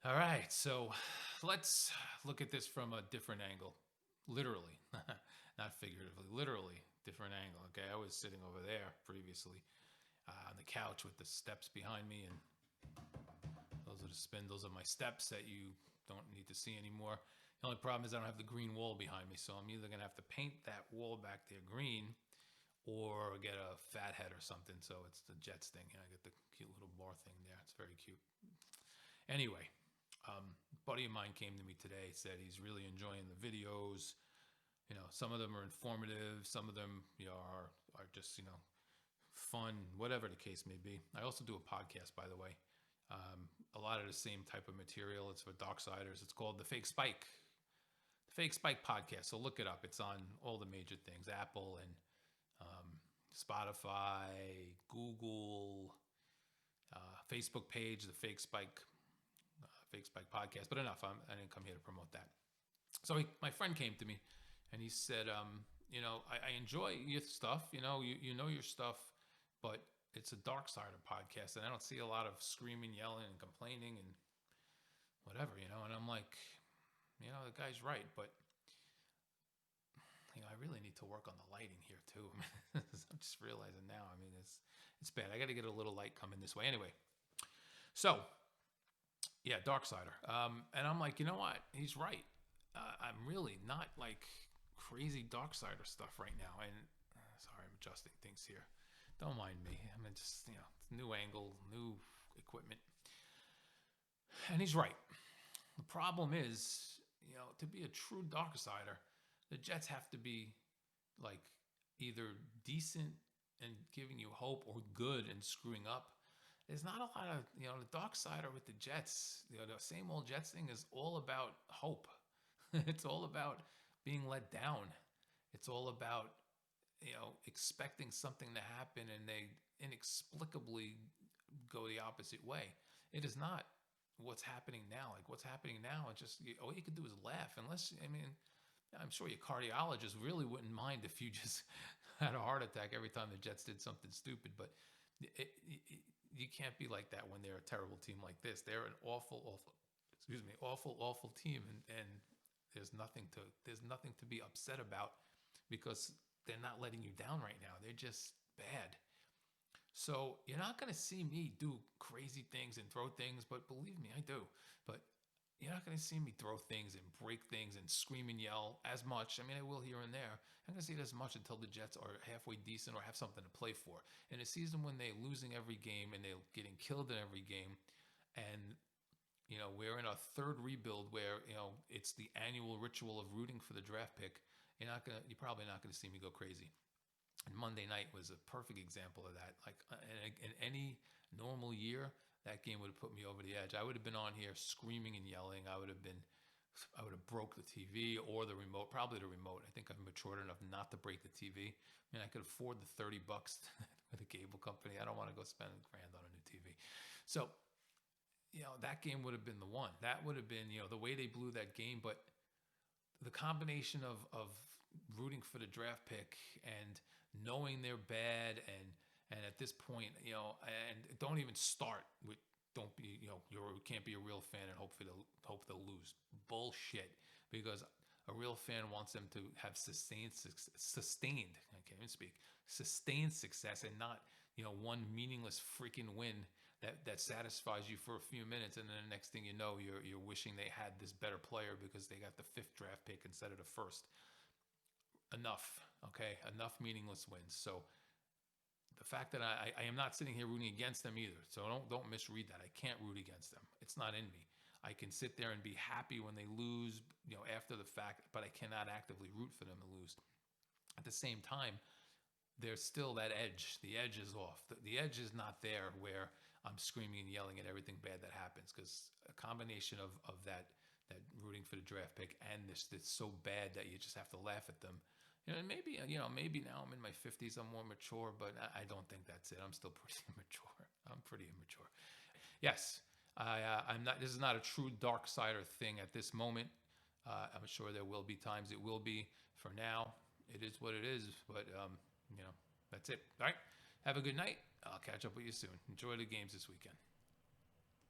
All right, so let's look at this from a different angle. Literally, not figuratively, literally different angle. Okay, I was sitting over there previously on the couch with the steps behind me, and those are the spindles of my steps that you don't need to see anymore. The only problem is I don't have the green wall behind me, so I'm either gonna have to paint that wall back there green or get a fat head or something. So it's the Jets thing. I get the cute little bar thing there. It's very cute. Anyway, a buddy of mine came to me today, said he's really enjoying the videos. Some of them are informative, some of them are just fun, whatever the case may be. I also do a podcast, by the way. A lot of the same type of material. It's for Darksiders. It's called the Fake Spike Podcast. So look it up. It's on all the major things: Apple and Spotify, Google, Facebook page, the Fake Spike Podcast. But enough. I didn't come here to promote that. So my friend came to me, and he said, I enjoy your stuff. You know your stuff, but it's a Darksider podcast, and I don't see a lot of screaming, yelling, and complaining, and whatever. And I'm like, the guy's right, but I really need to work on the lighting here too. I'm just realizing now. I mean, it's bad. I got to get a little light coming this way. Anyway, so yeah, Darksider. And I'm like, you know what? He's right. I'm really not like crazy Darksider stuff right now. And sorry, I'm adjusting things here. Don't mind me. I mean, just new angle, new equipment. And he's right. The problem is, to be a true Darksider, the Jets have to be like either decent and giving you hope or good and screwing up. There's not a lot of, the Darksider with the Jets, the same old Jets thing is all about hope. It's all about being let down. It's all about, expecting something to happen and they inexplicably go the opposite way. It is not what's happening now. Like what's happening now, it's just all you could do is laugh. I'm sure your cardiologist really wouldn't mind if you just had a heart attack every time the Jets did something stupid. But you can't be like that when they're a terrible team like this. They're an awful team, and there's nothing to be upset about because they're not letting you down right now. They're just bad. So you're not going to see me do crazy things and throw things, but believe me, I do. But you're not going to see me throw things and break things and scream and yell as much. I mean, I will here and there. I'm going to see it as much until the Jets are halfway decent or have something to play for. In a season when they're losing every game and they're getting killed in every game, and we're in a third rebuild where it's the annual ritual of rooting for the draft pick. You're probably not gonna see me go crazy. And Monday night was a perfect example of that. Like in any normal year, that game would have put me over the edge. I would have been on here screaming and yelling. I would have broke the TV or the remote, probably the remote. I think I've matured enough not to break the TV. I mean, I could afford the $30 with a cable company. I don't want to go spend $1,000 on a new TV. So that game would have been the one. That would have been, the way they blew that game. But the combination of rooting for the draft pick and knowing they're bad and at this point, and don't even start with don't be, you can't be a real fan and hope they'll lose. Bullshit. Because a real fan wants them to have I can't even speak, sustained success and not, one meaningless freaking win that satisfies you for a few minutes. And then the next thing you know, you're wishing they had this better player because they got the 5th draft pick instead of the 1st. Enough. Okay. Enough meaningless wins. So the fact that I am not sitting here rooting against them either. So don't misread that. I can't root against them. It's not in me. I can sit there and be happy when they lose, after the fact, but I cannot actively root for them to lose. At the same time, there's still that edge. The edge is off. The edge is not there where I'm screaming and yelling at everything bad that happens, because a combination of that rooting for the draft pick and this that's so bad that you just have to laugh at them. And maybe now I'm in my 50s, I'm more mature, but I don't think that's it. I'm still pretty immature. I'm pretty immature. Yes, I'm not. This is not a true Darksider thing at this moment. I'm sure there will be times it will be. For now, it is what it is. But that's it. All right. Have a good night. I'll catch up with you soon. Enjoy the games this weekend.